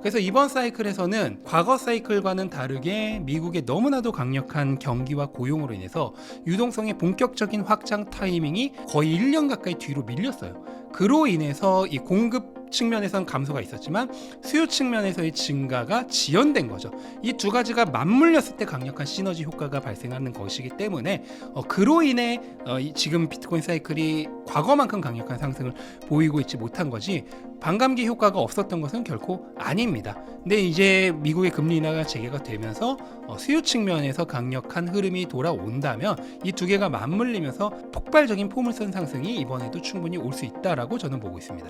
그래서 이번 사이클에서는 과거 사이클과는 다르게 미국의 너무나도 강력한 경기와 고용으로 인해서 유동성의 본격적인 확장 타이밍이 거의 1년 가까이 뒤로 밀렸어요. 그로 인해서 이 공급 측면에선 감소가 있었지만 수요 측면에서의 증가가 지연된 거죠. 이 두 가지가 맞물렸을 때 강력한 시너지 효과가 발생하는 것이기 때문에 그로 인해 지금 비트코인 사이클이 과거만큼 강력한 상승을 보이고 있지 못한 거지 반감기 효과가 없었던 것은 결코 아닙니다. 근데 이제 미국의 금리 인하가 재개가 되면서 수요 측면에서 강력한 흐름이 돌아온다면 이 두 개가 맞물리면서 폭발적인 포물선 상승이 이번에도 충분히 올 수 있다라고 저는 보고 있습니다.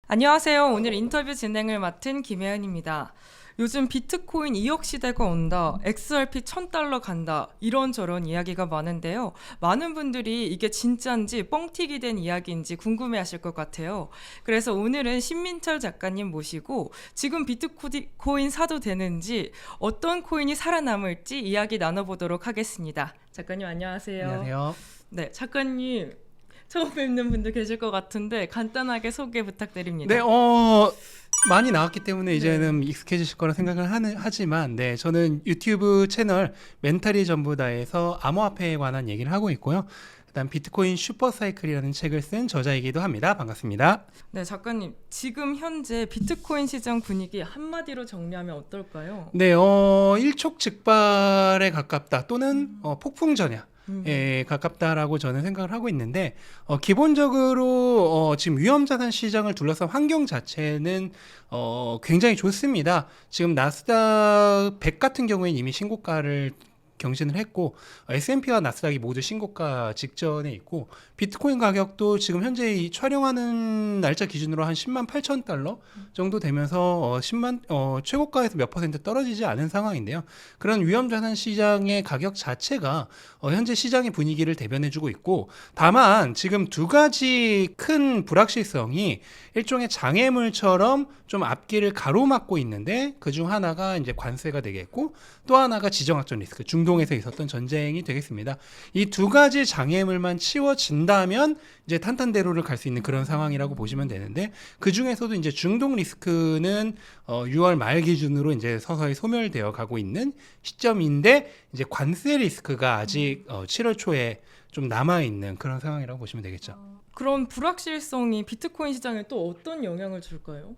안녕하세요. 오늘 인터뷰 진행을 맡은 김혜은입니다. 요즘 비트코인 2억 시대가 온다, XRP $1000 간다, 이런저런 이야기가 많은데요. 많은 분들이 이게 진짜인지 뻥튀기 된 이야기인지 궁금해하실 것 같아요. 그래서 오늘은 신민철 작가님 모시고 지금 비트코인 사도 되는지, 어떤 코인이 살아남을지 이야기 나눠보도록 하겠습니다. 작가님 안녕하세요. 안녕하세요. 네, 작가님 처음 뵙는 분들 계실 것 같은데 간단하게 소개 부탁드립니다. 네, 많이 나왔기 때문에 이제는 익숙해지실 거라 생각을 하지만, 네, 저는 유튜브 채널 멘탈이 전부 다에서 암호화폐에 관한 얘기를 하고 있고요. 일단 비트코인 슈퍼사이클이라는 책을 쓴 저자이기도 합니다. 반갑습니다. 네, 작가님 지금 현재 비트코인 시장 분위기 한마디로 정리하면 어떨까요? 네, 일촉즉발에 가깝다 또는 폭풍전야. 에 가깝다라고 저는 생각을 하고 있는데, 기본적으로 지금 위험자산 시장을 둘러싼 환경 자체는 굉장히 좋습니다. 지금 나스닥 100 같은 경우에는 이미 신고가를 경신을 했고, S&P와 나스닥이 모두 신고가 직전에 있고, 비트코인 가격도 지금 현재 이 촬영하는 날짜 기준으로 한 10만 8천 달러 정도 되면서 최고가에서 몇 퍼센트 떨어지지 않은 상황인데요. 그런 위험자산 시장의 가격 자체가 현재 시장의 분위기를 대변해주고 있고, 다만 지금 두 가지 큰 불확실성이 일종의 장애물처럼 좀 앞길을 가로막고 있는데, 그중 하나가 이제 관세가 되겠고, 또 하나가 지정학적 리스크, 중동에서 있었던 전쟁이 되겠습니다. 이 두 가지 장애물만 치워진다면 이제 탄탄대로를 갈 수 있는 그런 상황이라고 보시면 되는데, 그 중에서도 이제 중동 리스크는 6월 말 기준으로 이제 서서히 소멸되어 가고 있는 시점인데, 이제 관세 리스크가 아직 7월 초에 좀 남아 있는 그런 상황이라고 보시면 되겠죠. 그런 불확실성이 비트코인 시장에 또 어떤 영향을 줄까요?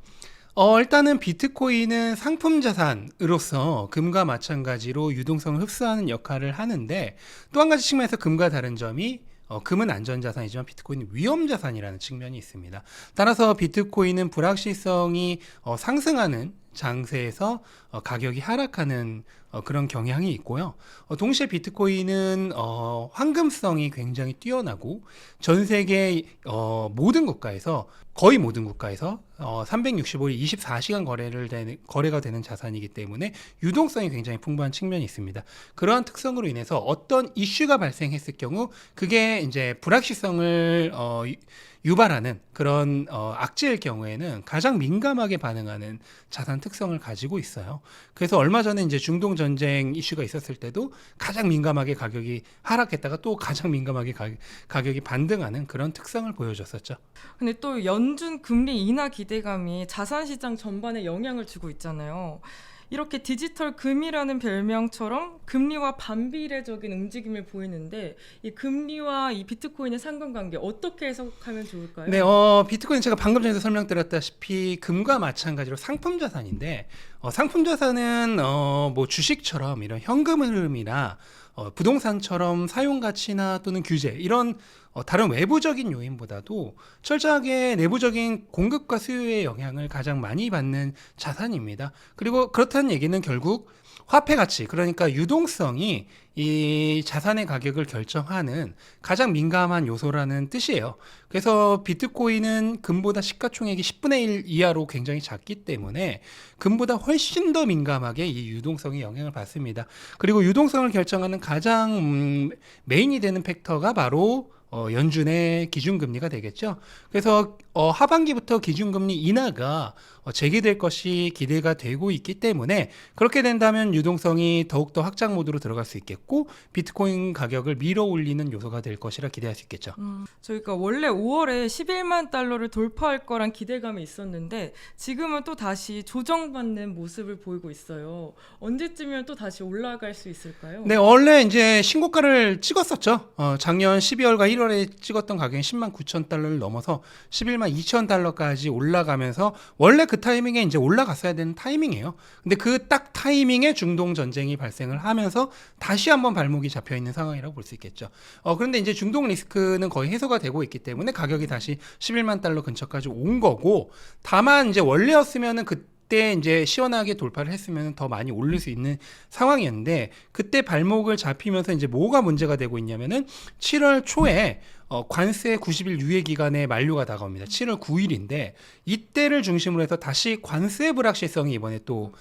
일단은 비트코인은 상품 자산으로서 금과 마찬가지로 유동성을 흡수하는 역할을 하는데, 또 한 가지 측면에서 금과 다른 점이 금은 안전자산이지만 비트코인은 위험자산이라는 측면이 있습니다. 따라서 비트코인은 불확실성이 상승하는 장세에서 가격이 하락하는 그런 경향이 있고요. 동시에 비트코인은 황금성이 굉장히 뛰어나고 전 세계 거의 모든 국가에서 365일 24시간 거래가 되는 자산이기 때문에 유동성이 굉장히 풍부한 측면이 있습니다. 그러한 특성으로 인해서 어떤 이슈가 발생했을 경우 그게 이제 불확실성을 유발하는 그런 악재일 경우에는 가장 민감하게 반응하는 자산 특성을 가지고 있어요. 그래서 얼마 전에 이제 중동 전쟁 이슈가 있었을 때도 가장 민감하게 가격이 하락했다가 또 가장 민감하게 가격이 반등하는 그런 특성을 보여줬었죠. 근데 또 연준 금리 인하 기대감이 자산 시장 전반에 영향을 주고 있잖아요. 이렇게 디지털 금이라는 별명처럼 금리와 반비례적인 움직임을 보이는데, 이 금리와 이 비트코인의 상관관계 어떻게 해석하면 좋을까요? 네, 비트코인 제가 방금 전에 설명드렸다시피 금과 마찬가지로 상품 자산인데, 상품 자산은 뭐 주식처럼 이런 현금 흐름이나 부동산처럼 사용 가치나 또는 규제 이런 다른 외부적인 요인보다도 철저하게 내부적인 공급과 수요의 영향을 가장 많이 받는 자산입니다. 그리고 그렇다는 얘기는 결국 화폐 가치, 그러니까 유동성이 이 자산의 가격을 결정하는 가장 민감한 요소라는 뜻이에요. 그래서 비트코인은 금보다 시가총액이 10분의 1 이하로 굉장히 작기 때문에 금보다 훨씬 더 민감하게 이 유동성의 영향을 받습니다. 그리고 유동성을 결정하는 가장 메인이 되는 팩터가 바로 연준의 기준금리가 되겠죠. 그래서 하반기부터 기준금리 인하가 재개될 것이 기대가 되고 있기 때문에 그렇게 된다면 유동성이 더욱더 확장 모드로 들어갈 수 있겠고 비트코인 가격을 밀어 올리는 요소가 될 것이라 기대할 수 있겠죠. 저희가 원래 5월에 11만 달러를 돌파할 거란 기대감이 있었는데 지금은 또 다시 조정받는 모습을 보이고 있어요. 언제쯤이면 또 다시 올라갈 수 있을까요? 네, 원래 이제 신고가를 찍었었죠. 작년 12월과 1월에 찍었던 가격이 10만 9천 달러를 넘어서 11만 2천 달러까지 올라가면서 원래 그 타이밍에 이제 올라갔어야 되는 타이밍이에요. 근데 그 딱 타이밍에 중동 전쟁이 발생을 하면서 다시 한번 발목이 잡혀 있는 상황이라고 볼 수 있겠죠. 그런데 이제 중동 리스크는 거의 해소가 되고 있기 때문에 가격이 다시 11만 달러 근처까지 온 거고, 다만 이제 원래였으면은 그때 이제 시원하게 돌파를 했으면 더 많이 오를 수 있는 상황이었는데 그때 발목을 잡히면서 이제 뭐가 문제가 되고 있냐면은 7월 초에 관세 90일 유예 기간의 만료가 다가옵니다. 7월 9일인데 이때를 중심으로 해서 다시 관세 불확실성이 이번에 또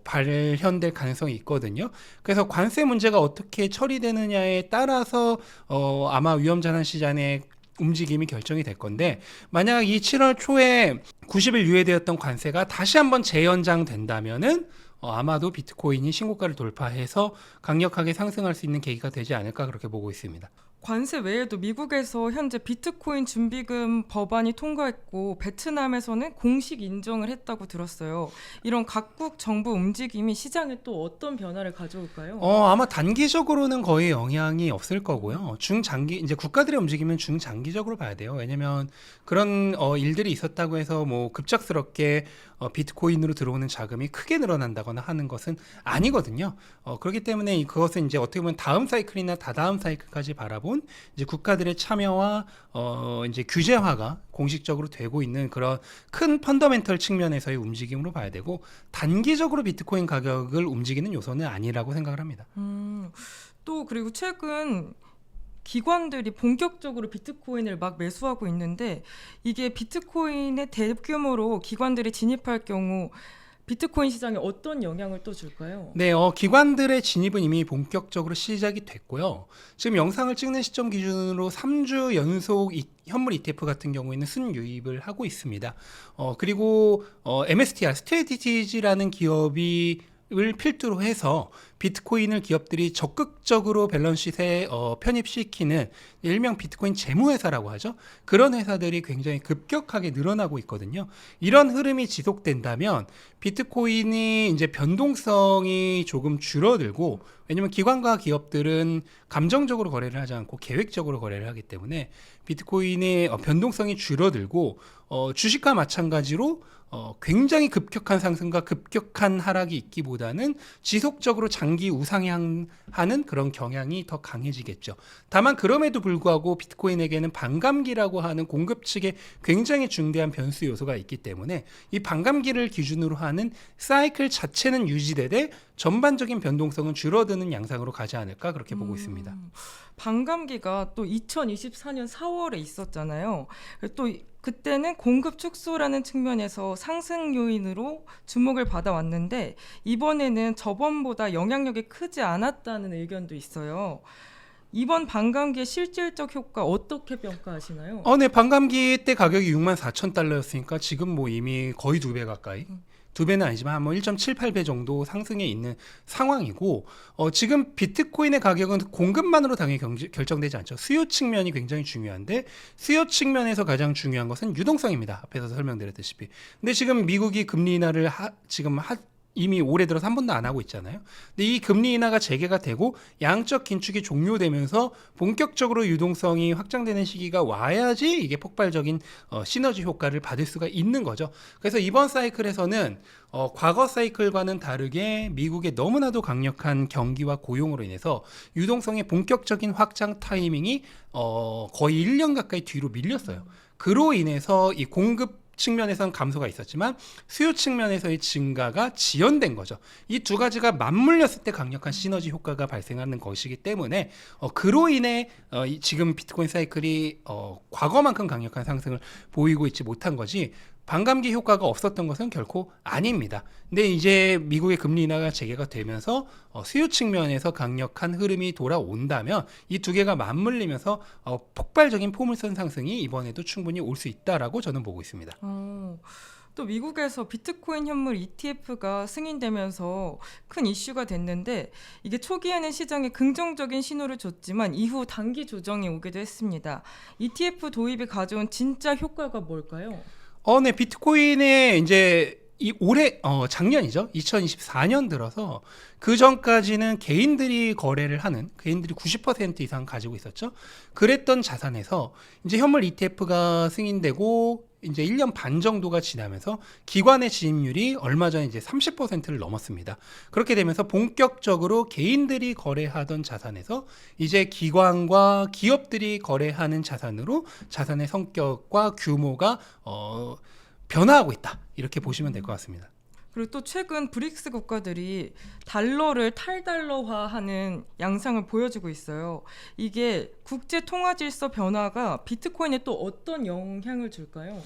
발현될 가능성이 있거든요. 그래서 관세 문제가 어떻게 처리되느냐에 따라서 아마 위험자산 시장의 움직임이 결정이 될 건데, 만약 이 7월 초에 90일 유예되었던 관세가 다시 한번 재연장된다면은 아마도 비트코인이 신고가를 돌파해서 강력하게 상승할 수 있는 계기가 되지 않을까 그렇게 보고 있습니다. 관세 외에도 미국에서 현재 비트코인 준비금 법안이 통과했고 베트남에서는 공식 인정을 했다고 들었어요. 이런 각국 정부 움직임이 시장에 또 어떤 변화를 가져올까요? 아마 단기적으로는 거의 영향이 없을 거고요. 중장기 이제 국가들의 움직임은 중장기적으로 봐야 돼요. 왜냐면 그런 일들이 있었다고 해서 뭐 급작스럽게 비트코인으로 들어오는 자금이 크게 늘어난다거나 하는 것은 아니거든요. 그렇기 때문에 그것은 이제 어떻게 보면 다음 사이클이나 다다음 사이클까지 바라본 이제 국가들의 참여와 이제 규제화가 공식적으로 되고 있는 그런 큰 펀더멘털 측면에서의 움직임으로 봐야 되고, 단기적으로 비트코인 가격을 움직이는 요소는 아니라고 생각을 합니다. 또 그리고 최근 기관들이 본격적으로 비트코인을 막 매수하고 있는데 이게 비트코인의 대규모로 기관들이 진입할 경우 비트코인 시장에 어떤 영향을 또 줄까요? 네, 기관들의 진입은 이미 본격적으로 시작이 됐고요. 지금 영상을 찍는 시점 기준으로 3주 연속 현물 ETF 같은 경우에는 순유입을 하고 있습니다. 그리고 MSTR, 스트레티지라는 기업이 을 필두로 해서 비트코인을 기업들이 적극적으로 밸런스시트에 편입시키는 일명 비트코인 재무회사라고 하죠. 그런 회사들이 굉장히 급격하게 늘어나고 있거든요. 이런 흐름이 지속된다면 비트코인이 이제 변동성이 조금 줄어들고, 왜냐면 기관과 기업들은 감정적으로 거래를 하지 않고 계획적으로 거래를 하기 때문에 비트코인의 변동성이 줄어들고 주식과 마찬가지로 굉장히 급격한 상승과 급격한 하락이 있기보다는 지속적으로 장기 우상향하는 그런 경향이 더 강해지겠죠. 다만 그럼에도 불구하고 비트코인에게는 반감기라고 하는 공급 측에 굉장히 중대한 변수 요소가 있기 때문에 이 반감기를 기준으로 하는 사이클 자체는 유지되되 전반적인 변동성은 줄어드는 양상으로 가지 않을까 그렇게 보고 있습니다. 반감기가 또 2024년 4월에 있었잖아요. 또 그때는 공급 축소라는 측면에서 상승 요인으로 주목을 받아왔는데 이번에는 저번보다 영향력이 크지 않았다는 의견도 있어요. 이번 반감기의 실질적 효과 어떻게 평가하시나요? 네, 반감기 때 가격이 6만 4천 달러였으니까 지금 뭐 이미 거의 2배 가까이. 2배는 아니지만 뭐 1.78배 정도 상승해 있는 상황이고, 지금 비트코인의 가격은 공급만으로 당연히 결정되지 않죠. 수요 측면이 굉장히 중요한데 수요 측면에서 가장 중요한 것은 유동성입니다. 앞에서 설명드렸듯이. 근데 지금 미국이 금리 인하를 이미 올해 들어서 한 번도 안 하고 있잖아요. 근데 이 금리 인하가 재개가 되고 양적 긴축이 종료되면서 본격적으로 유동성이 확장되는 시기가 와야지 이게 폭발적인 시너지 효과를 받을 수가 있는 거죠. 그래서 이번 사이클에서는 과거 사이클과는 다르게 미국의 너무나도 강력한 경기와 고용으로 인해서 유동성의 본격적인 확장 타이밍이 거의 1년 가까이 뒤로 밀렸어요. 그로 인해서 이 공급 측면에서는 감소가 있었지만 수요 측면에서의 증가가 지연된 거죠. 이 두 가지가 맞물렸을 때 강력한 시너지 효과가 발생하는 것이기 때문에 그로 인해 지금 비트코인 사이클이 과거만큼 강력한 상승을 보이고 있지 못한 거지 반감기 효과가 없었던 것은 결코 아닙니다. 근데 이제 미국의 금리 인하가 재개가 되면서 수요 측면에서 강력한 흐름이 돌아온다면 이 두 개가 맞물리면서 폭발적인 포물선 상승이 이번에도 충분히 올 수 있다라고 저는 보고 있습니다. 또 미국에서 비트코인 현물 ETF가 승인되면서 큰 이슈가 됐는데 이게 초기에는 시장에 긍정적인 신호를 줬지만 이후 단기 조정이 오기도 했습니다. ETF 도입이 가져온 진짜 효과가 뭘까요? 네, 비트코인의 이제 올해 작년이죠. 2024년 들어서 그 전까지는 개인들이 거래를 하는 개인들이 90% 이상 가지고 있었죠. 그랬던 자산에서 이제 현물 ETF가 승인되고 이제 1년 반 정도가 지나면서 기관의 진입률이 얼마 전에 이제 30%를 넘었습니다. 그렇게 되면서 본격적으로 개인들이 거래하던 자산에서 이제 기관과 기업들이 거래하는 자산으로 자산의 성격과 규모가 변화하고 있다. 이렇게 보시면 될 것 같습니다. 그리고 또 최근 브릭스 국가들이 달러를 탈달러화하는 양상을 보여주고 있어요. 이게 국제 통화 질서 변화가 비트코인에 또 어떤 영향을 줄까요?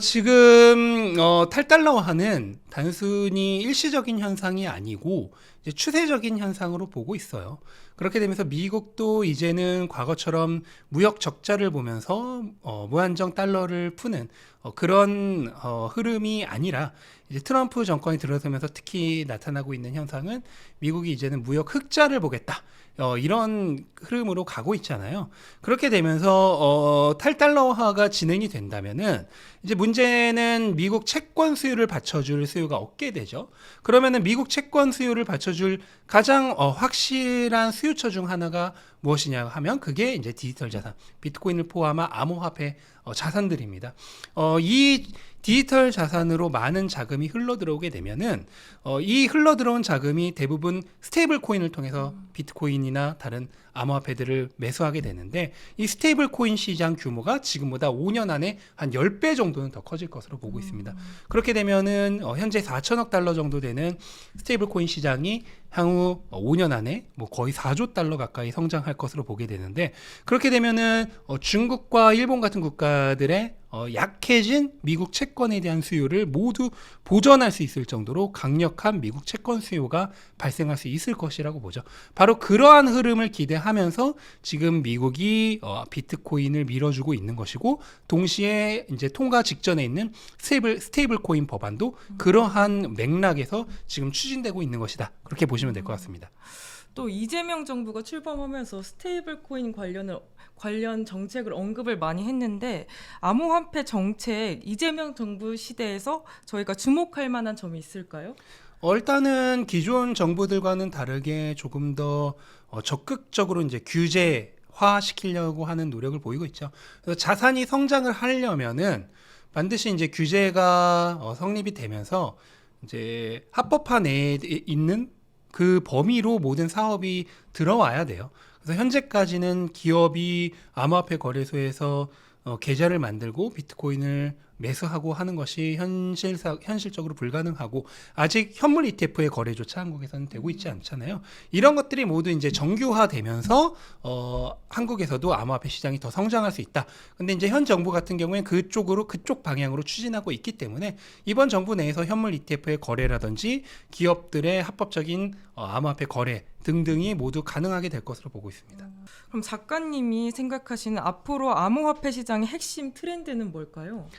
지금 탈달러화는 단순히 일시적인 현상이 아니고 이제 추세적인 현상으로 보고 있어요. 그렇게 되면서 미국도 이제는 과거처럼 무역 적자를 보면서 무한정 달러를 푸는 그런 흐름이 아니라 이제 트럼프 정권이 들어서면서 특히 나타나고 있는 현상은 미국이 이제는 무역 흑자를 보겠다. 이런 흐름으로 가고 있잖아요. 그렇게 되면서 탈달러화가 진행이 된다면은 이제 문제는 미국 채권 수요를 받쳐줄 수요가 없게 되죠. 그러면은 미국 채권 수요를 받쳐줄 가장 확실한 수요처 중 하나가 무엇이냐 하면 그게 이제 디지털 자산, 비트코인을 포함한 암호화폐 자산들입니다. 이 디지털 자산으로 많은 자금이 흘러들어오게 되면은 이 흘러들어온 자금이 대부분 스테이블 코인을 통해서 비트코인이나 다른 암호화폐들을 매수하게 되는데 이 스테이블 코인 시장 규모가 지금보다 5년 안에 한 10배 정도는 더 커질 것으로 보고 있습니다. 그렇게 되면은 현재 4천억 달러 정도 되는 스테이블 코인 시장이 향후 5년 안에 뭐 거의 4조 달러 가까이 성장할 것으로 보게 되는데 그렇게 되면은 중국과 일본 같은 국가들의 약해진 미국 채권에 대한 수요를 모두 보전할 수 있을 정도로 강력한 미국 채권 수요가 발생할 수 있을 것이라고 보죠. 바로 그러한 흐름을 기대하면서 지금 미국이 비트코인을 밀어주고 있는 것이고 동시에 이제 통과 직전에 있는 스테이블 코인 법안도 그러한 맥락에서 지금 추진되고 있는 것이다. 그렇게 보시면 될 것 같습니다. 또 이재명 정부가 출범하면서 스테이블 코인 관련 정책을 언급을 많이 했는데 암호화폐 정책 이재명 정부 시대에서 저희가 주목할 만한 점이 있을까요? 일단은 기존 정부들과는 다르게 조금 더 적극적으로 이제 규제화 시키려고 하는 노력을 보이고 있죠. 그래서 자산이 성장을 하려면은 반드시 이제 규제가 성립이 되면서 이제 합법화 내에 있는 그 범위로 모든 사업이 들어와야 돼요. 그래서 현재까지는 기업이 암호화폐 거래소에서 계좌를 만들고 비트코인을 매수하고 하는 것이 현실적으로 불가능하고 아직 현물 ETF의 거래조차 한국에서는 되고 있지 않잖아요. 이런 것들이 모두 이제 정규화되면서 한국에서도 암호화폐 시장이 더 성장할 수 있다. 근데 이제 현 정부 같은 경우에는 그쪽 방향으로 추진하고 있기 때문에 이번 정부 내에서 현물 ETF의 거래라든지 기업들의 합법적인 암호화폐 거래 등등이 모두 가능하게 될 것으로 보고 있습니다. 그럼 작가님이 생각하시는 앞으로 암호화폐 시장의 핵심 트렌드는 뭘까요?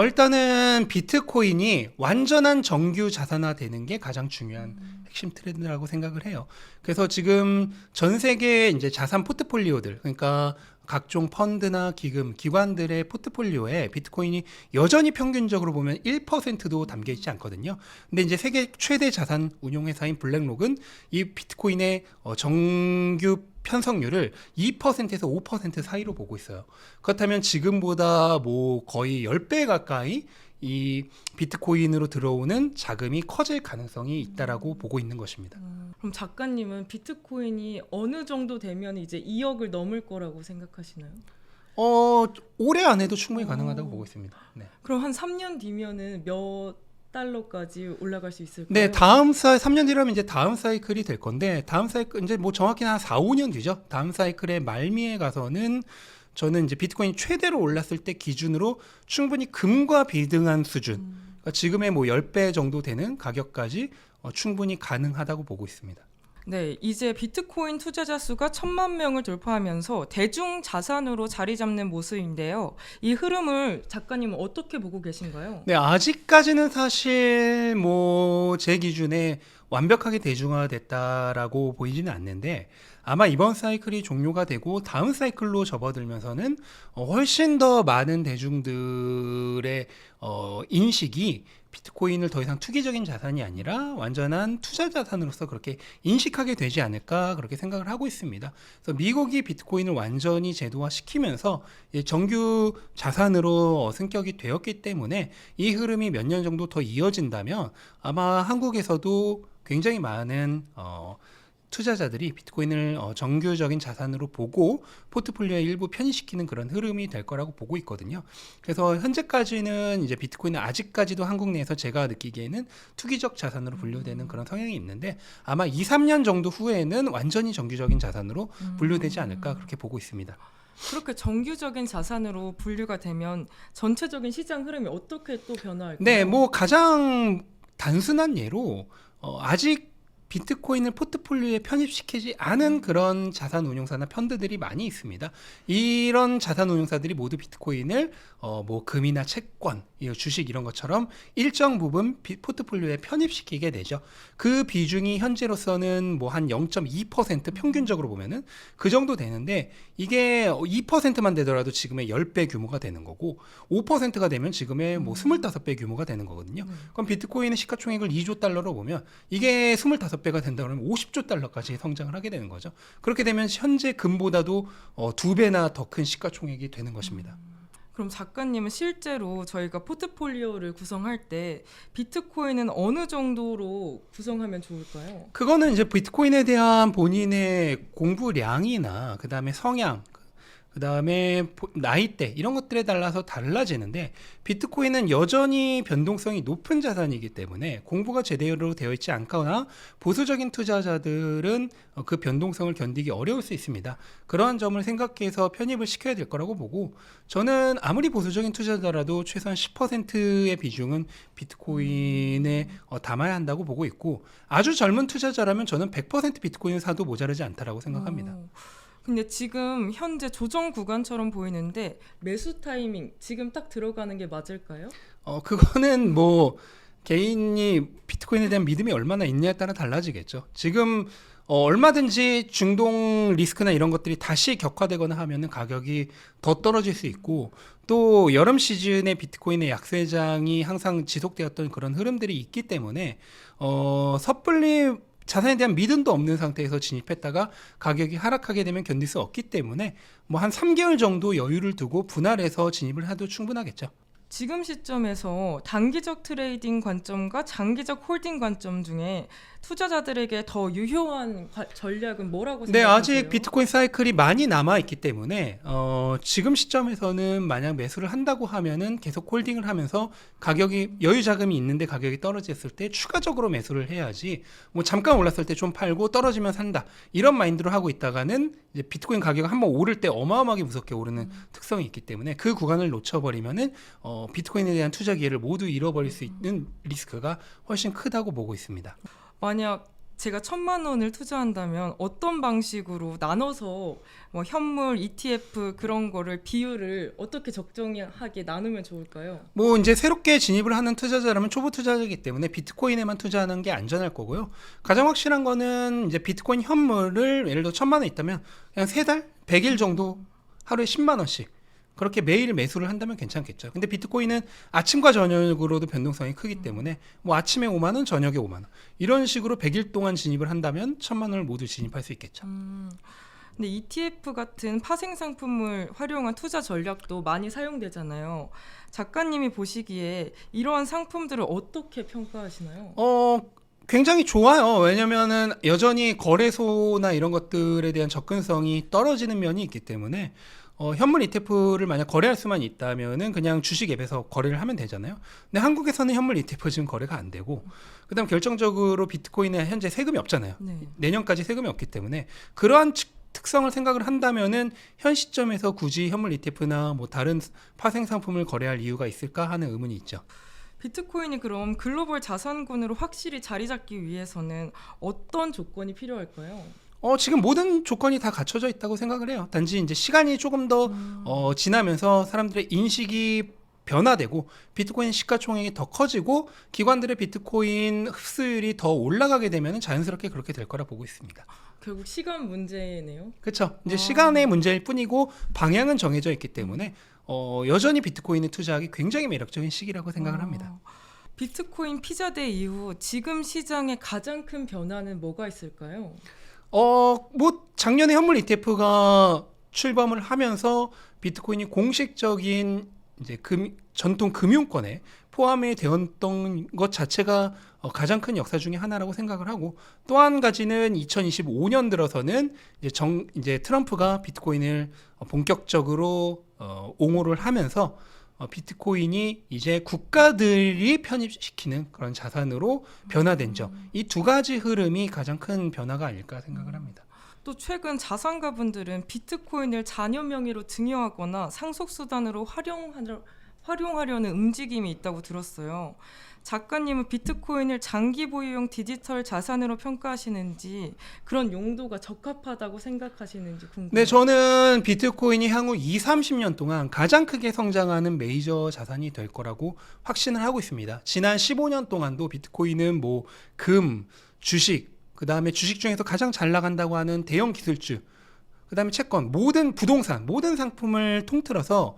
일단은 비트코인이 완전한 정규 자산화되는 게 가장 중요한 핵심 트렌드라고 생각을 해요. 그래서 지금 전 세계 이제 자산 포트폴리오들, 그러니까 각종 펀드나 기관들의 포트폴리오에 비트코인이 여전히 평균적으로 보면 1%도 담겨 있지 않거든요. 근데 이제 세계 최대 자산 운용회사인 블랙록은 이 비트코인의 정규 편성률을 2%에서 5% 사이로 보고 있어요. 그렇다면 지금보다 뭐 거의 10배 가까이 이 비트코인으로 들어오는 자금이 커질 가능성이 있다라고 보고 있는 것입니다. 그럼 작가님은 비트코인이 어느 정도 되면 이제 2억을 넘을 거라고 생각하시나요? 올해 안에도 충분히 가능하다고 보고 있습니다. 네. 그럼 한 3년 뒤면은 몇 달러까지 올라갈 수 있을까요? 네, 3년 뒤라면 이제 다음 사이클이 될 건데, 다음 사이클, 이제 뭐 정확히는 한 4, 5년 뒤죠. 다음 사이클의 말미에 가서는 저는 이제 비트코인이 최대로 올랐을 때 기준으로 충분히 금과 비등한 수준, 그러니까 지금의 뭐 10배 정도 되는 가격까지 충분히 가능하다고 보고 있습니다. 네, 이제 비트코인 투자자 수가 1,000만 명을 돌파하면서 대중 자산으로 자리 잡는 모습인데요. 이 흐름을 작가님은 어떻게 보고 계신가요? 네, 아직까지는 사실 뭐 제 기준에 완벽하게 대중화됐다라고 보이지는 않는데 아마 이번 사이클이 종료가 되고 다음 사이클로 접어들면서는 훨씬 더 많은 대중들의 인식이 비트코인을 더 이상 투기적인 자산이 아니라 완전한 투자 자산으로서 그렇게 인식하게 되지 않을까 그렇게 생각을 하고 있습니다. 그래서 미국이 비트코인을 완전히 제도화시키면서 정규 자산으로 승격이 되었기 때문에 이 흐름이 몇 년 정도 더 이어진다면 아마 한국에서도 굉장히 많은 투자자들이 비트코인을 정규적인 자산으로 보고 포트폴리오에 일부 편입시키는 그런 흐름이 될 거라고 보고 있거든요. 그래서 현재까지는 이제 비트코인은 아직까지도 한국 내에서 제가 느끼기에는 투기적 자산으로 분류되는 그런 성향이 있는데 아마 2, 3년 정도 후에는 완전히 정규적인 자산으로 분류되지 않을까 그렇게 보고 있습니다. 그렇게 정규적인 자산으로 분류가 되면 전체적인 시장 흐름이 어떻게 또 변화할까요? 네, 뭐 가장 단순한 예로 아직 비트코인을 포트폴리오에 편입시키지 않은 그런 자산 운용사나 펀드들이 많이 있습니다. 이런 자산 운용사들이 모두 비트코인을 뭐 금이나 채권, 주식 이런 것처럼 일정 부분 포트폴리오에 편입시키게 되죠. 그 비중이 현재로서는 뭐 한 0.2% 평균적으로 보면은 그 정도 되는데 이게 2%만 되더라도 지금의 10배 규모가 되는 거고 5%가 되면 지금의 뭐 25배 규모가 되는 거거든요. 그럼 비트코인의 시가총액을 2조 달러로 보면 이게 25배가 된다 그러면 50조 달러까지 성장을 하게 되는 거죠. 그렇게 되면 현재 금보다도 2배나 더 큰 시가총액이 되는 것입니다. 그럼 작가님은 실제로 저희가 포트폴리오를 구성할 때 비트코인은 어느 정도로 구성하면 좋을까요? 그거는 이제 비트코인에 대한 본인의 공부량이나 그다음에 성향, 그다음에 나이대 이런 것들에 따라서 달라지는데 비트코인은 여전히 변동성이 높은 자산이기 때문에 공부가 제대로 되어 있지 않거나 보수적인 투자자들은 그 변동성을 견디기 어려울 수 있습니다. 그러한 점을 생각해서 편입을 시켜야 될 거라고 보고 저는 아무리 보수적인 투자자라도 최소한 10%의 비중은 비트코인에 담아야 한다고 보고 있고 아주 젊은 투자자라면 저는 100% 비트코인을 사도 모자르지 않다라고 생각합니다. 근데 지금 현재 조정 구간처럼 보이는데 매수 타이밍 지금 딱 들어가는 게 맞을까요? 그거는 뭐 개인이 비트코인에 대한 믿음이 얼마나 있냐에 따라 달라지겠죠. 지금 얼마든지 중동 리스크나 이런 것들이 다시 격화되거나 하면은 가격이 더 떨어질 수 있고 또 여름 시즌에 비트코인의 약세장이 항상 지속되었던 그런 흐름들이 있기 때문에 섣불리 자산에 대한 믿음도 없는 상태에서 진입했다가 가격이 하락하게 되면 견딜 수 없기 때문에 뭐 한 3개월 정도 여유를 두고 분할해서 진입을 해도 충분하겠죠. 지금 시점에서 단기적 트레이딩 관점과 장기적 홀딩 관점 중에 투자자들에게 더 유효한 전략은 뭐라고 네, 생각하세요? 아직 비트코인 사이클이 많이 남아 있기 때문에 지금 시점에서는 만약 매수를 한다고 하면은 계속 홀딩을 하면서 가격이 여유 자금이 있는데 가격이 떨어졌을 때 추가적으로 매수를 해야지 뭐 잠깐 올랐을 때 좀 팔고 떨어지면 산다 이런 마인드로 하고 있다가는 이제 비트코인 가격이 한번 오를 때 어마어마하게 무섭게 오르는 특성이 있기 때문에 그 구간을 놓쳐버리면은 비트코인에 대한 투자 기회를 모두 잃어버릴 수 있는 리스크가 훨씬 크다고 보고 있습니다. 만약 제가 1,000만 원을 투자한다면 어떤 방식으로 나눠서 뭐 현물, ETF 그런 거를 비율을 어떻게 적정하게 나누면 좋을까요? 뭐 이제 새롭게 진입을 하는 투자자라면 초보 투자자이기 때문에 비트코인에만 투자하는 게 안전할 거고요. 가장 확실한 거는 이제 비트코인 현물을 예를 들어 1,000만 원 있다면 그냥 3달, 100일 정도 하루에 10만 원씩 그렇게 매일 매수를 한다면 괜찮겠죠. 근데 비트코인은 아침과 저녁으로도 변동성이 크기 때문에 뭐 아침에 5만 원, 저녁에 5만 원 이런 식으로 100일 동안 진입을 한다면 1,000만 원을 모두 진입할 수 있겠죠. 근데 ETF 같은 파생 상품을 활용한 투자 전략도 많이 사용되잖아요. 작가님이 보시기에 이러한 상품들을 어떻게 평가하시나요? 굉장히 좋아요. 왜냐면은 여전히 거래소나 이런 것들에 대한 접근성이 떨어지는 면이 있기 때문에 현물 ETF를 만약 거래할 수만 있다면은 그냥 주식 앱에서 거래를 하면 되잖아요. 근데 한국에서는 현물 ETF 지금 거래가 안 되고, 그다음 결정적으로 비트코인에 현재 세금이 없잖아요. 네. 내년까지 세금이 없기 때문에 그러한 특성을 생각을 한다면은 현 시점에서 굳이 현물 ETF나 뭐 다른 파생 상품을 거래할 이유가 있을까 하는 의문이 있죠. 비트코인이 그럼 글로벌 자산군으로 확실히 자리 잡기 위해서는 어떤 조건이 필요할까요? 지금 모든 조건이 다 갖춰져 있다고 생각을 해요. 단지 이제 시간이 조금 더 지나면서 사람들의 인식이 변화되고 비트코인 시가총액이 더 커지고 기관들의 비트코인 흡수율이 더 올라가게 되면 자연스럽게 그렇게 될 거라 보고 있습니다. 결국 시간 문제네요. 그렇죠. 이제 시간의 문제일 뿐이고 방향은 정해져 있기 때문에 여전히 비트코인에 투자하기 굉장히 매력적인 시기라고 생각을 합니다. 비트코인 피자데이 이후 지금 시장의 가장 큰 변화는 뭐가 있을까요? 뭐 작년에 현물 ETF가 출범을 하면서 비트코인이 공식적인 이제 전통 금융권에 포함이 되었던 것 자체가 가장 큰 역사 중에 하나라고 생각을 하고, 또 한 가지는 2025년 들어서는 이제 트럼프가 비트코인을 본격적으로 옹호를 하면서 비트코인이 이제 국가들이 편입시키는 그런 자산으로 변화된 점, 이 두 가지 흐름이 가장 큰 변화가 아닐까 생각을 합니다. 또 최근 자산가분들은 비트코인을 자녀 명의로 증여하거나 상속수단으로 활용하려는 움직임이 있다고 들었어요. 작가님은 비트코인을 장기 보유용 디지털 자산으로 평가하시는지, 그런 용도가 적합하다고 생각하시는지 궁금해요. 네, 저는 비트코인이 향후 30년 동안 가장 크게 성장하는 메이저 자산이 될 거라고 확신을 하고 있습니다. 지난 15년 동안도 비트코인은 뭐 주식, 그 다음에 주식 중에서 가장 잘 나간다고 하는 대형 기술주, 그 다음에 채권, 모든 부동산, 모든 상품을 통틀어서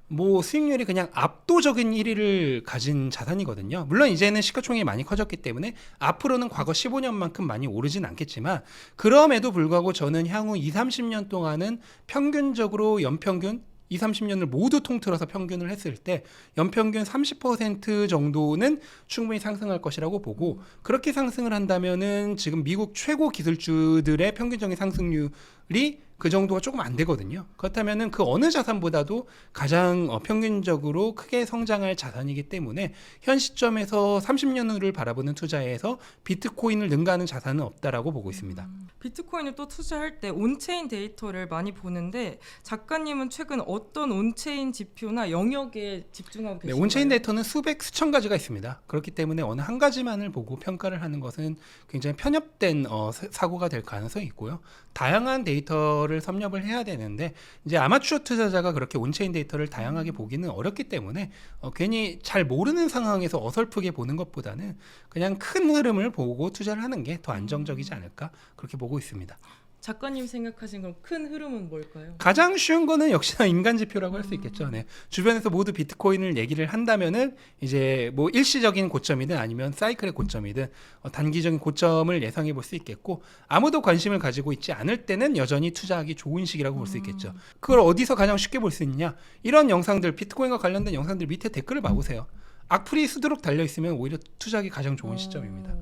뭐 수익률이 그냥 압도적인 1위를 가진 자산이거든요. 물론 이제는 시가총액이 많이 커졌기 때문에 앞으로는 과거 15년만큼 많이 오르진 않겠지만, 그럼에도 불구하고 저는 향후 30년 동안은 평균적으로 연평균 30년을 모두 통틀어서 평균을 했을 때 연평균 30% 정도는 충분히 상승할 것이라고 보고, 그렇게 상승을 한다면은 지금 미국 최고 기술주들의 평균적인 상승률이 그 정도가 조금 안 되거든요. 그렇다면은 그 어느 자산보다도 가장 평균적으로 크게 성장할 자산이기 때문에 현 시점에서 30년 후를 바라보는 투자에서 비트코인을 능가하는 자산은 없다라고 보고 있습니다. 비트코인을 또 투자할 때 온체인 데이터를 많이 보는데, 작가님은 최근 어떤 온체인 지표나 영역에 집중하고 네, 계신가요? 온체인 데이터는 수천 가지가 있습니다. 그렇기 때문에 어느 한 가지만을 보고 평가를 하는 것은 굉장히 편협된 사고가 될 가능성이 있고요. 다양한 데이터를 섭렵을 해야 되는데, 이제 아마추어 투자자가 그렇게 온체인 데이터를 다양하게 보기는 어렵기 때문에 괜히 잘 모르는 상황에서 어설프게 보는 것보다는 그냥 큰 흐름을 보고 투자를 하는 게 더 안정적이지 않을까, 그렇게 보고 있습니다. 작가님 생각하신 그럼 큰 흐름은 뭘까요? 가장 쉬운 거는 역시나 인간 지표라고 할 수 있겠죠. 네. 주변에서 모두 비트코인을 얘기를 한다면은 이제 뭐 일시적인 고점이든 아니면 사이클의 고점이든 단기적인 고점을 예상해 볼 수 있겠고, 아무도 관심을 가지고 있지 않을 때는 여전히 투자하기 좋은 시기라고 볼 수 있겠죠. 그걸 어디서 가장 쉽게 볼 수 있느냐? 이런 영상들, 비트코인과 관련된 영상들 밑에 댓글을 봐보세요. 악플이 수두룩 달려 있으면 오히려 투자하기 가장 좋은 시점입니다.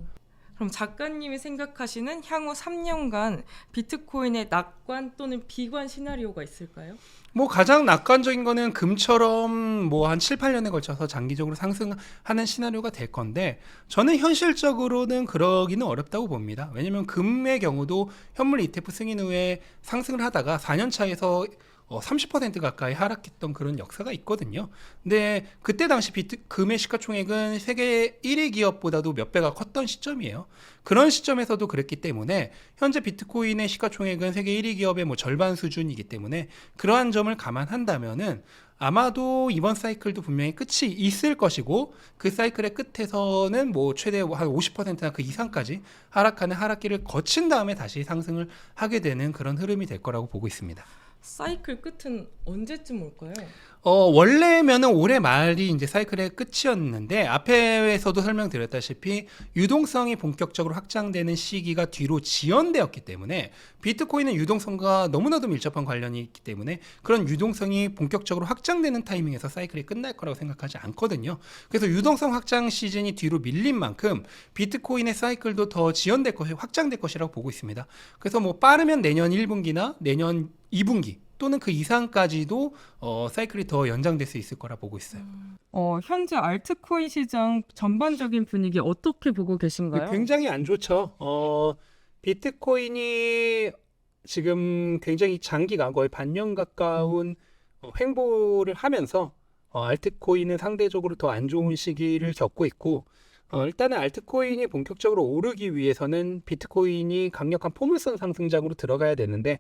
그럼 작가님이 생각하시는 향후 3년간 비트코인의 낙관 또는 비관 시나리오가 있을까요? 뭐 가장 낙관적인 거는 금처럼 뭐 한 7, 8년에 걸쳐서 장기적으로 상승하는 시나리오가 될 건데, 저는 현실적으로는 그러기는 어렵다고 봅니다. 왜냐면 금의 경우도 현물 ETF 승인 후에 상승을 하다가 4년 차에서 30% 가까이 하락했던 그런 역사가 있거든요. 근데 그때 당시 금의 시가총액은 세계 1위 기업보다도 몇 배가 컸던 시점이에요. 그런 시점에서도 그랬기 때문에 현재 비트코인의 시가총액은 세계 1위 기업의 뭐 절반 수준이기 때문에 그러한 점을 감안한다면은 아마도 이번 사이클도 분명히 끝이 있을 것이고, 그 사이클의 끝에서는 뭐 최대 한 50%나 그 이상까지 하락하는 하락기를 거친 다음에 다시 상승을 하게 되는 그런 흐름이 될 거라고 보고 있습니다. 사이클 끝은 언제쯤 올까요? 원래면은 올해 말이 이제 사이클의 끝이었는데, 앞에서도 설명드렸다시피 유동성이 본격적으로 확장되는 시기가 뒤로 지연되었기 때문에, 비트코인은 유동성과 너무나도 밀접한 관련이 있기 때문에 그런 유동성이 본격적으로 확장되는 타이밍에서 사이클이 끝날 거라고 생각하지 않거든요. 그래서 유동성 확장 시즌이 뒤로 밀린 만큼 비트코인의 사이클도 더 지연될 것이 확장될 것이라고 보고 있습니다. 그래서 뭐 빠르면 내년 1분기나 내년 2분기 또는 그 이상까지도 사이클이 더 연장될 수 있을 거라 보고 있어요. 현재 알트코인 시장 전반적인 분위기 어떻게 보고 계신가요? 굉장히 안 좋죠. 비트코인이 지금 굉장히 장기간 거의 반년 가까운 횡보를 하면서 알트코인은 상대적으로 더 안 좋은 시기를 겪고 있고 일단은 알트코인이 본격적으로 오르기 위해서는 비트코인이 강력한 포물선 상승장으로 들어가야 되는데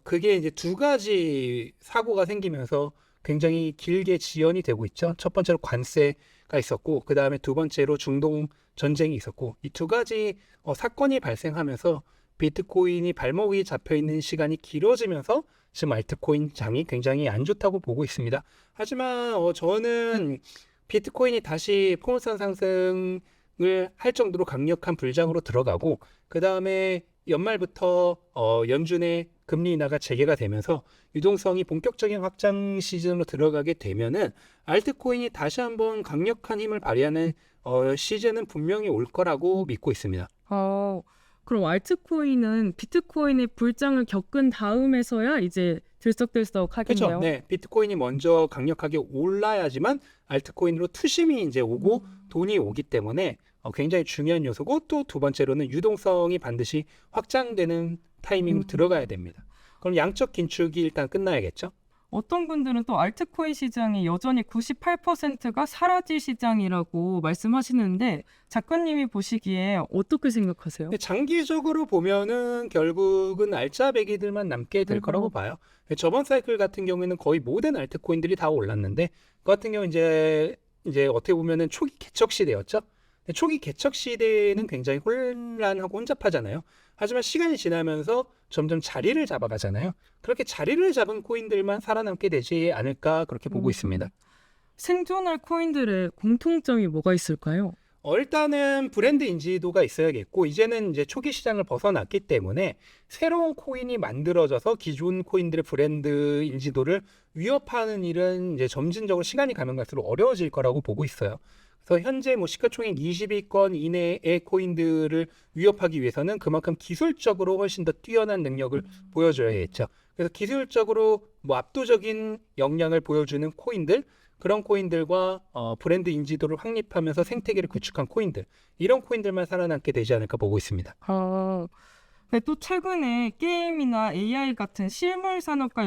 그게 이제 두 가지 사고가 생기면서 굉장히 길게 지연이 되고 있죠. 첫 번째로 관세가 있었고 그 다음에 두 번째로 중동 전쟁이 있었고 이 두 가지 사건이 발생하면서 비트코인이 발목이 잡혀 있는 시간이 길어지면서 지금 알트코인 장이 굉장히 안 좋다고 보고 있습니다. 하지만 저는 비트코인이 다시 포물선 상승을 할 정도로 강력한 불장으로 들어가고 그 다음에 연말부터 연준의 금리 인하가 재개가 되면서 유동성이 본격적인 확장 시즌으로 들어가게 되면은 알트코인이 다시 한번 강력한 힘을 발휘하는 시즌은 분명히 올 거라고 믿고 있습니다. 그럼 알트코인은 비트코인의 불장을 겪은 다음에서야 이제 들썩들썩 하겠네요. 그렇죠. 네, 비트코인이 먼저 강력하게 올라야지만 알트코인으로 투심이 이제 오고 돈이 오기 때문에 굉장히 중요한 요소고 또 두 번째로는 유동성이 반드시 확장되는 타이밍으로 들어가야 됩니다. 그럼 양적 긴축이 일단 끝나야겠죠. 어떤 분들은 또 알트코인 시장이 여전히 98%가 사라질 시장이라고 말씀하시는데 작가님이 보시기에 어떻게 생각하세요? 근데 장기적으로 보면은 결국은 알짜배기들만 남게 될 거라고 봐요. 저번 사이클 같은 경우에는 거의 모든 알트코인들이 다 올랐는데 그 같은 경우 이제 어떻게 보면은 초기 개척 시대였죠. 초기 개척 시대는 굉장히 혼란하고 혼잡하잖아요. 하지만 시간이 지나면서 점점 자리를 잡아가잖아요. 그렇게 자리를 잡은 코인들만 살아남게 되지 않을까 그렇게 보고 있습니다. 생존할 코인들의 공통점이 뭐가 있을까요? 일단은 브랜드 인지도가 있어야겠고 이제는 이제 초기 시장을 벗어났기 때문에 새로운 코인이 만들어져서 기존 코인들의 브랜드 인지도를 위협하는 일은 이제 점진적으로 시간이 가면 갈수록 어려워질 거라고 보고 있어요. 그래서 현재 뭐 시가총액 20위권 이내의 코인들을 위협하기 위해서는 그만큼 기술적으로 훨씬 더 뛰어난 능력을 보여줘야겠죠. 그래서 기술적으로 뭐 압도적인 역량을 보여주는 코인들, 그런 코인들과 브랜드 인지도를 확립하면서 생태계를 구축한 코인들, 이런 코인들만 살아남게 되지 않을까 보고 있습니다. 네, 또 최근에 게임이나 AI 같은 실물 산업과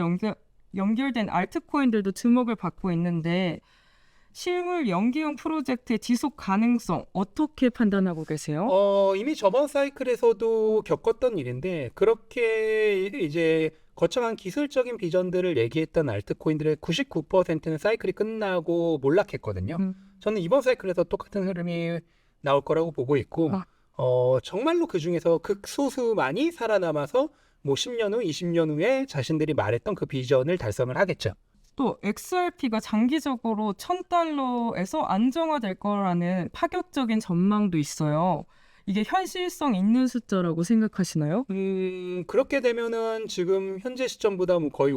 연결된 알트코인들도 주목을 받고 있는데 실물 연기형 프로젝트의 지속 가능성 어떻게 판단하고 계세요? 이미 저번 사이클에서도 겪었던 일인데 그렇게 이제 거창한 기술적인 비전들을 얘기했던 알트코인들의 99%는 사이클이 끝나고 몰락했거든요. 저는 이번 사이클에서 똑같은 흐름이 나올 거라고 보고 있고 정말로 그 중에서 극소수만이 살아남아서 뭐 10년 후, 20년 후에 자신들이 말했던 그 비전을 달성을 하겠죠. 또 XRP가 장기적으로 $1,000에서 안정화될 거라는 파격적인 전망도 있어요. 이게 현실성 있는 숫자라고 생각하시나요? 그렇게 되면은 지금 현재 시점보다 뭐 거의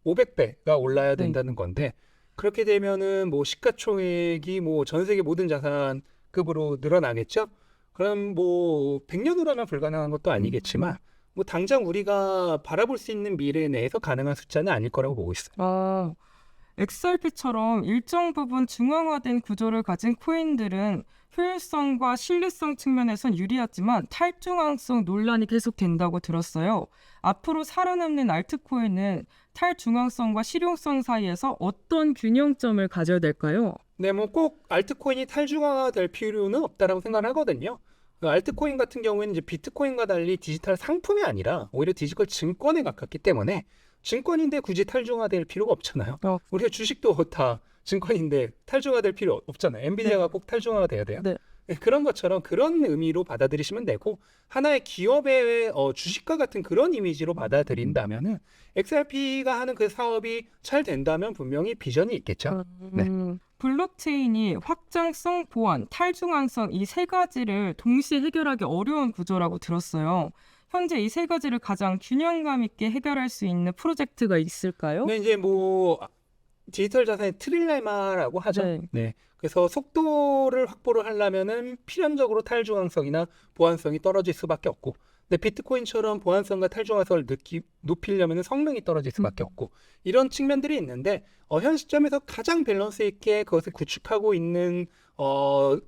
500배가 올라야 된다는 건데 그렇게 되면은 뭐 시가총액이 뭐 전 세계 모든 자산급으로 늘어나겠죠? 그럼 뭐 100년 후라면 불가능한 것도 아니겠지만 뭐 당장 우리가 바라볼 수 있는 미래 내에서 가능한 숫자는 아닐 거라고 보고 있어요. XRP처럼 일정 부분 중앙화된 구조를 가진 코인들은 효율성과 신뢰성 측면에선 유리하지만 탈중앙성 논란이 계속된다고 들었어요. 앞으로 살아남는 알트코인은 탈중앙성과 실용성 사이에서 어떤 균형점을 가져야 될까요? 네, 뭐 꼭 알트코인이 탈중화가 될 필요는 없다라고 생각을 하거든요. 알트코인 같은 경우에는 이제 비트코인과 달리 디지털 상품이 아니라 오히려 디지털 증권에 가깝기 때문에 증권인데 굳이 탈중화될 필요가 없잖아요. 우리가 주식도 다 증권인데 탈중화될 필요 없잖아요. 엔비디아가 꼭 탈중화가 돼야 돼요. 네, 그런 것처럼 그런 의미로 받아들이시면 되고 하나의 기업의 주식과 같은 그런 이미지로 받아들인다면은 XRP가 하는 그 사업이 잘 된다면 분명히 비전이 있겠죠. 네. 블록체인이 확장성, 보안, 탈중앙성 이 세 가지를 동시에 해결하기 어려운 구조라고 들었어요. 현재 이 세 가지를 가장 균형감 있게 해결할 수 있는 프로젝트가 있을까요? 네, 이제 뭐 디지털 자산의 트릴레마라고 하죠. 네. 그래서 속도를 확보를 하려면은 필연적으로 탈중앙성이나 보안성이 떨어질 수밖에 없고 근데 비트코인처럼 보안성과 탈중앙성을 높이려면 성능이 떨어질 수밖에 없고 이런 측면들이 있는데 현 시점에서 가장 밸런스 있게 그것을 구축하고 있는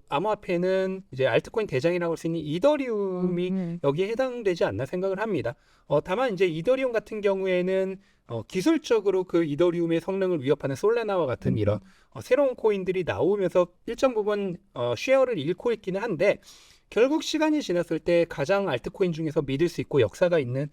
암호화폐는 이제 알트코인 대장이라고 할 수 있는 이더리움이 여기에 해당되지 않나 생각을 합니다. 다만 이제 이더리움 같은 경우에는 기술적으로 그 이더리움의 성능을 위협하는 솔라나와 같은 이런 새로운 코인들이 나오면서 일정 부분 쉐어를 잃고 있기는 한데 결국 시간이 지났을 때 가장 알트코인 중에서 믿을 수 있고 역사가 있는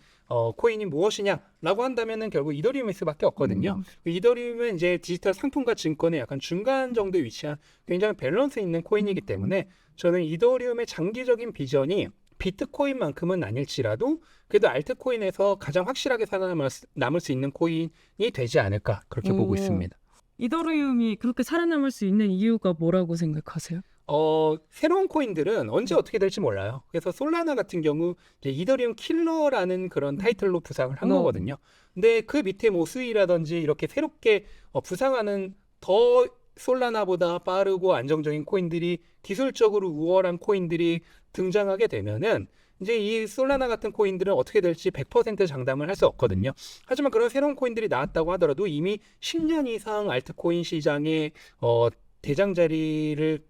코인이 무엇이냐라고 한다면은 결국 이더리움일 수밖에 없거든요. 이더리움은 이제 디지털 상품과 증권의 약간 중간 정도에 위치한 굉장히 밸런스 있는 코인이기 때문에 저는 이더리움의 장기적인 비전이 비트코인만큼은 아닐지라도 그래도 알트코인에서 가장 확실하게 살아남을 수 있는 코인이 되지 않을까 그렇게 보고 있습니다. 이더리움이 그렇게 살아남을 수 있는 이유가 뭐라고 생각하세요? 새로운 코인들은 언제 어떻게 될지 몰라요. 그래서 솔라나 같은 경우 이제 이더리움 킬러라는 그런 타이틀로 부상을 한 거거든요. 근데 그 밑에 뭐 수위라든지 이렇게 새롭게 부상하는 더 솔라나보다 빠르고 안정적인 코인들이 기술적으로 우월한 코인들이 등장하게 되면은 이제 이 솔라나 같은 코인들은 어떻게 될지 100% 장담을 할 수 없거든요. 하지만 그런 새로운 코인들이 나왔다고 하더라도 이미 10년 이상 알트코인 시장에 대장 자리를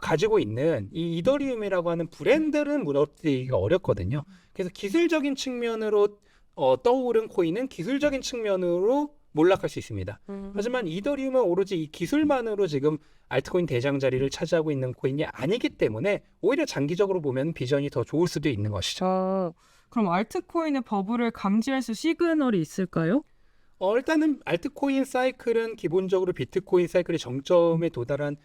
가지고 있는 이 이더리움이라고 하는 브랜드는 무너뜨리기가 어렵거든요. 그래서 기술적인 측면으로 떠오른 코인은 기술적인 측면으로 몰락할 수 있습니다. 하지만 이더리움은 오로지 이 기술만으로 지금 알트코인 대장 자리를 차지하고 있는 코인이 아니기 때문에 오히려 장기적으로 보면 비전이 더 좋을 수도 있는 것이죠. 그럼 알트코인의 버블을 감지할 수 시그널이 있을까요? 일단은 알트코인 사이클은 기본적으로 비트코인 사이클의 정점에 도달한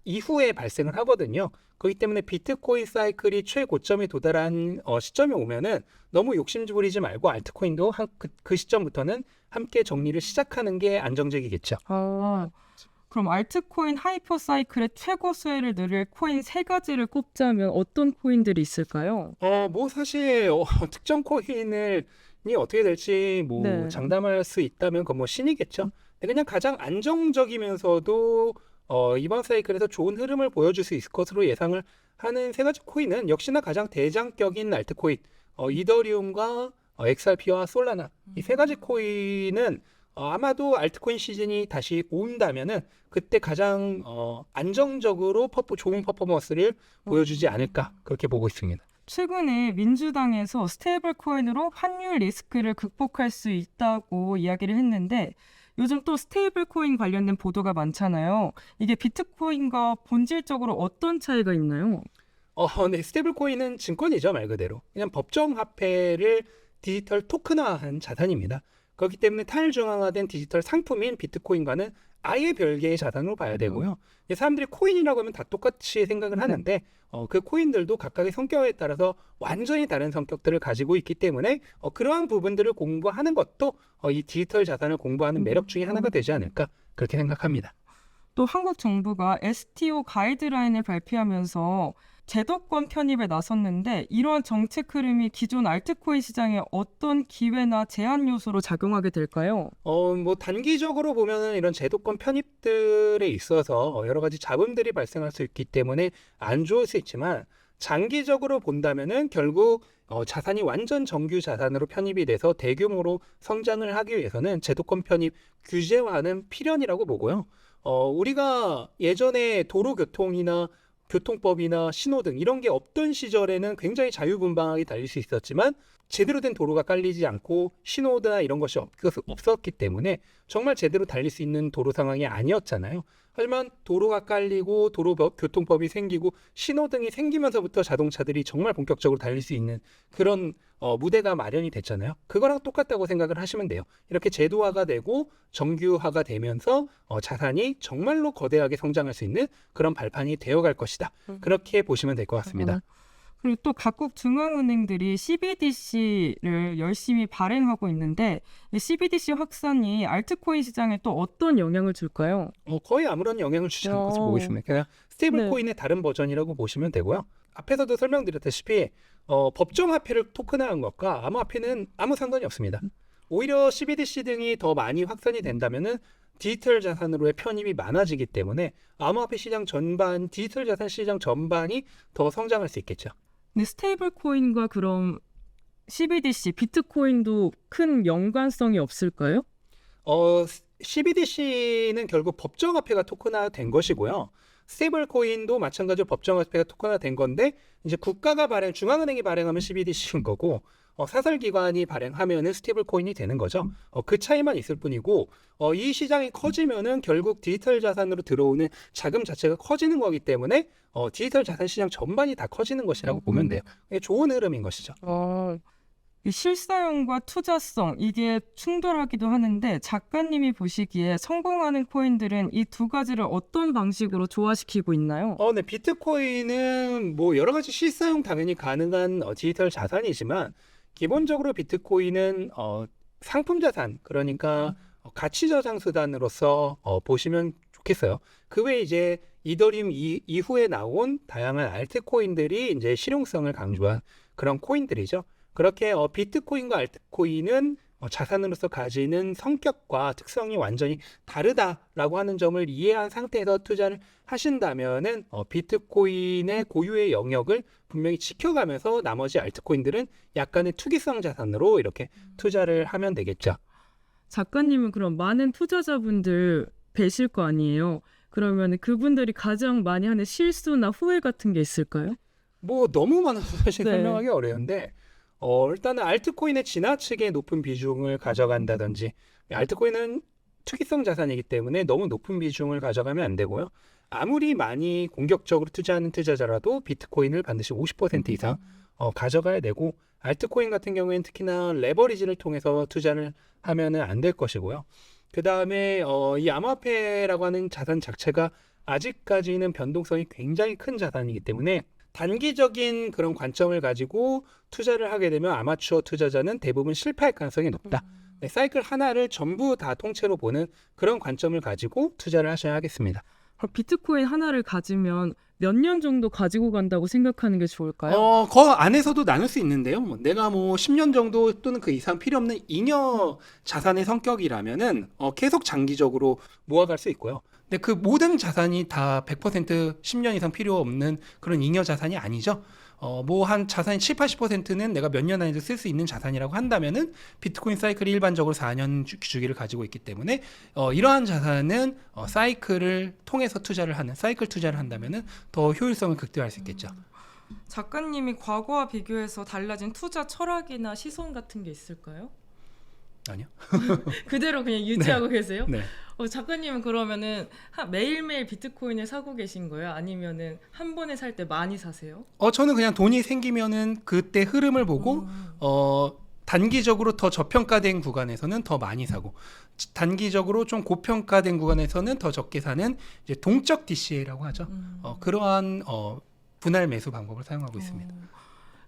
이후에 발생을 하거든요. 그렇기 때문에 비트코인 사이클이 최고점에 도달한 시점에 오면은 너무 욕심 부리지 말고 알트코인도 그 시점부터는 함께 정리를 시작하는 게 안정적이겠죠. 그럼 알트코인 하이퍼 사이클의 최고 수혜를 누릴 코인 3가지를 꼽자면 어떤 코인들이 있을까요? 뭐 사실 특정 코인이 어떻게 될지 뭐 장담할 수 있다면 그건 뭐 신이겠죠. 근데 그냥 가장 안정적이면서도 이번 사이클에서 좋은 흐름을 보여줄 수 있을 것으로 예상을 하는 3가지 코인은 역시나 가장 대장격인 알트코인, 이더리움과 XRP와 솔라나 이 3가지 코인은 아마도 알트코인 시즌이 다시 온다면은 그때 가장 안정적으로 좋은 퍼포먼스를 보여주지 않을까 그렇게 보고 있습니다. 최근에 민주당에서 스테이블 코인으로 환율 리스크를 극복할 수 있다고 이야기를 했는데 요즘 또 스테이블 코인 관련된 보도가 많잖아요. 이게 비트코인과 본질적으로 어떤 차이가 있나요? 네, 스테이블 코인은 증권이죠, 말 그대로. 그냥 법정 화폐를 디지털 토큰화한 자산입니다. 그렇기 때문에 탈중앙화된 디지털 상품인 비트코인과는 아예 별개의 자산으로 봐야 되고요. 사람들이 코인이라고 하면 다 똑같이 생각을 하는데 그 코인들도 각각의 성격에 따라서 완전히 다른 성격들을 가지고 있기 때문에 그러한 부분들을 공부하는 것도 이 디지털 자산을 공부하는 매력 중에 하나가 되지 않을까 그렇게 생각합니다. 또 한국 정부가 STO 가이드라인을 발표하면서 제도권 편입에 나섰는데 이러한 정책 흐름이 기존 알트코인 시장에 어떤 기회나 제한 요소로 작용하게 될까요? 뭐 단기적으로 보면은 이런 제도권 편입들에 있어서 여러 가지 잡음들이 발생할 수 있기 때문에 안 좋을 수 있지만 장기적으로 본다면은 결국 자산이 완전 정규 자산으로 편입이 돼서 대규모로 성장을 하기 위해서는 제도권 편입 규제화는 필연이라고 보고요. 우리가 예전에 도로교통이나 교통법이나 신호등 이런 게 없던 시절에는 굉장히 자유분방하게 달릴 수 있었지만 제대로 된 도로가 깔리지 않고 신호나 이런 것이 없었기 때문에 정말 제대로 달릴 수 있는 도로 상황이 아니었잖아요. 하지만 도로가 깔리고 교통법이 생기고 신호등이 생기면서부터 자동차들이 정말 본격적으로 달릴 수 있는 그런 무대가 마련이 됐잖아요. 그거랑 똑같다고 생각을 하시면 돼요. 이렇게 제도화가 되고 정규화가 되면서 자산이 정말로 거대하게 성장할 수 있는 그런 발판이 되어갈 것이다. 그렇게 보시면 될 것 같습니다. 그리고 또 각국 중앙은행들이 CBDC를 열심히 발행하고 있는데 이 CBDC 확산이 알트코인 시장에 또 어떤 영향을 줄까요? 거의 아무런 영향을 주지 않을 것으로 보고 있습니다. 그냥 스테이블 코인의 다른 버전이라고 보시면 되고요. 앞에서도 설명드렸다시피 법정 화폐를 토큰화한 것과 암호화폐는 아무 상관이 없습니다. 오히려 CBDC 등이 더 많이 확산이 된다면은 디지털 자산으로의 편입이 많아지기 때문에 암호화폐 시장 전반, 디지털 자산 시장 전반이 더 성장할 수 있겠죠. 근데 스테이블 코인과 그럼 CBDC, 비트코인도 큰 연관성이 없을까요? CBDC는 결국 법정화폐가 토큰화된 것이고요. 스테이블 코인도 마찬가지로 법정화폐가 토큰화된 건데 이제 국가가 중앙은행이 발행하면 CBDC인 거고 사설기관이 발행하면은 스테이블 코인이 되는 거죠. 그 차이만 있을 뿐이고 이 시장이 커지면은 결국 디지털 자산으로 들어오는 자금 자체가 커지는 거기 때문에 디지털 자산 시장 전반이 다 커지는 것이라고 보면 돼요. 이게 좋은 흐름인 것이죠. 이 실사용과 투자성 이게 충돌하기도 하는데 작가님이 보시기에 성공하는 코인들은 이 두 가지를 어떤 방식으로 조화시키고 있나요? 네, 비트코인은 뭐 여러 가지 실사용 당연히 가능한 디지털 자산이지만 기본적으로 비트코인은 상품 자산, 그러니까 가치 저장 수단으로서 보시면 좋겠어요. 그 외에 이제 이더리움 이후에 나온 다양한 알트코인들이 이제 실용성을 강조한 그런 코인들이죠. 그렇게 비트코인과 알트코인은 자산으로서 가지는 성격과 특성이 완전히 다르다라고 하는 점을 이해한 상태에서 투자를 하신다면은 비트코인의 고유의 영역을 분명히 지켜가면서 나머지 알트코인들은 약간의 투기성 자산으로 이렇게 투자를 하면 되겠죠. 작가님은 그럼 많은 투자자분들 뵈실 거 아니에요? 그러면 그분들이 가장 많이 하는 실수나 후회 같은 게 있을까요? 뭐 너무 많아서 사실 네. 설명하기 어려운데 일단은 알트코인의 지나치게 높은 비중을 가져간다든지, 알트코인은 투기성 자산이기 때문에 너무 높은 비중을 가져가면 안 되고요. 아무리 많이 공격적으로 투자하는 투자자라도 비트코인을 반드시 50% 이상 가져가야 되고, 알트코인 같은 경우에는 특히나 레버리지를 통해서 투자를 하면은 안 될 것이고요. 그 다음에 이 암호화폐라고 하는 자산 자체가 아직까지는 변동성이 굉장히 큰 자산이기 때문에 단기적인 그런 관점을 가지고 투자를 하게 되면 아마추어 투자자는 대부분 실패할 가능성이 높다. 네, 사이클 하나를 전부 다 통째로 보는 그런 관점을 가지고 투자를 하셔야 하겠습니다. 비트코인 하나를 가지면 몇 년 정도 가지고 간다고 생각하는 게 좋을까요? 그 안에서도 나눌 수 있는데요. 내가 뭐 10년 정도 또는 그 이상 필요 없는 잉여 자산의 성격이라면은 계속 장기적으로 모아갈 수 있고요. 근데 그 모든 자산이 다 100% 10년 이상 필요 없는 그런 잉여 자산이 아니죠. 뭐 한 자산의 7, 80%는 내가 몇 년 안에도 쓸 수 있는 자산이라고 한다면은 비트코인 사이클이 일반적으로 4년 주기를 가지고 있기 때문에 이러한 자산은 사이클을 통해서 투자를 하는 사이클 투자를 한다면은 더 효율성을 극대화할 수 있겠죠. 작가님이 과거와 비교해서 달라진 투자 철학이나 시선 같은 게 있을까요? 아니요. 그대로 그냥 유지하고 계세요? 네. 작가님은 그러면은 매일매일 비트코인을 사고 계신 거예요? 아니면은 한 번에 살 때 많이 사세요? 저는 그냥 돈이 생기면은 그때 흐름을 보고 단기적으로 더 저평가된 구간에서는 더 많이 사고, 단기적으로 좀 고평가된 구간에서는 더 적게 사는 이제 동적 DCA라고 하죠. 그러한 분할 매수 방법을 사용하고 있습니다.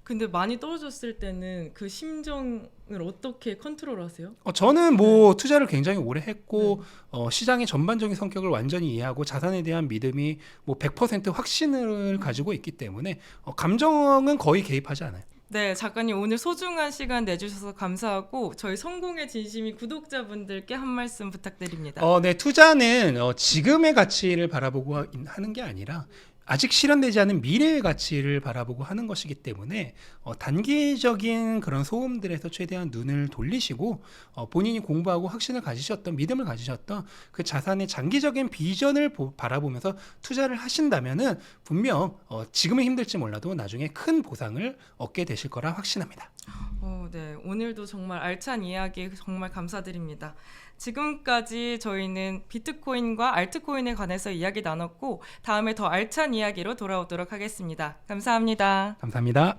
근데 많이 떨어졌을 때는 그 심정을 어떻게 컨트롤하세요? 저는 뭐 투자를 굉장히 오래 했고 시장의 전반적인 성격을 완전히 이해하고 자산에 대한 믿음이 뭐 100% 확신을 가지고 있기 때문에 감정은 거의 개입하지 않아요. 네, 작가님 오늘 소중한 시간 내주셔서 감사하고 저희 성공의 진심이 구독자분들께 한 말씀 부탁드립니다. 네, 투자는 지금의 가치를 바라보고 하는 게 아니라 아직 실현되지 않은 미래의 가치를 바라보고 하는 것이기 때문에 단기적인 그런 소음들에서 최대한 눈을 돌리시고 본인이 공부하고 확신을 가지셨던, 믿음을 가지셨던 그 자산의 장기적인 비전을 바라보면서 투자를 하신다면은 분명 지금은 힘들지 몰라도 나중에 큰 보상을 얻게 되실 거라 확신합니다. 네, 오늘도 정말 알찬 이야기 정말 감사드립니다. 지금까지 저희는 비트코인과 알트코인에 관해서 이야기 나눴고 다음에 더 알찬 이야기로 돌아오도록 하겠습니다. 감사합니다. 감사합니다.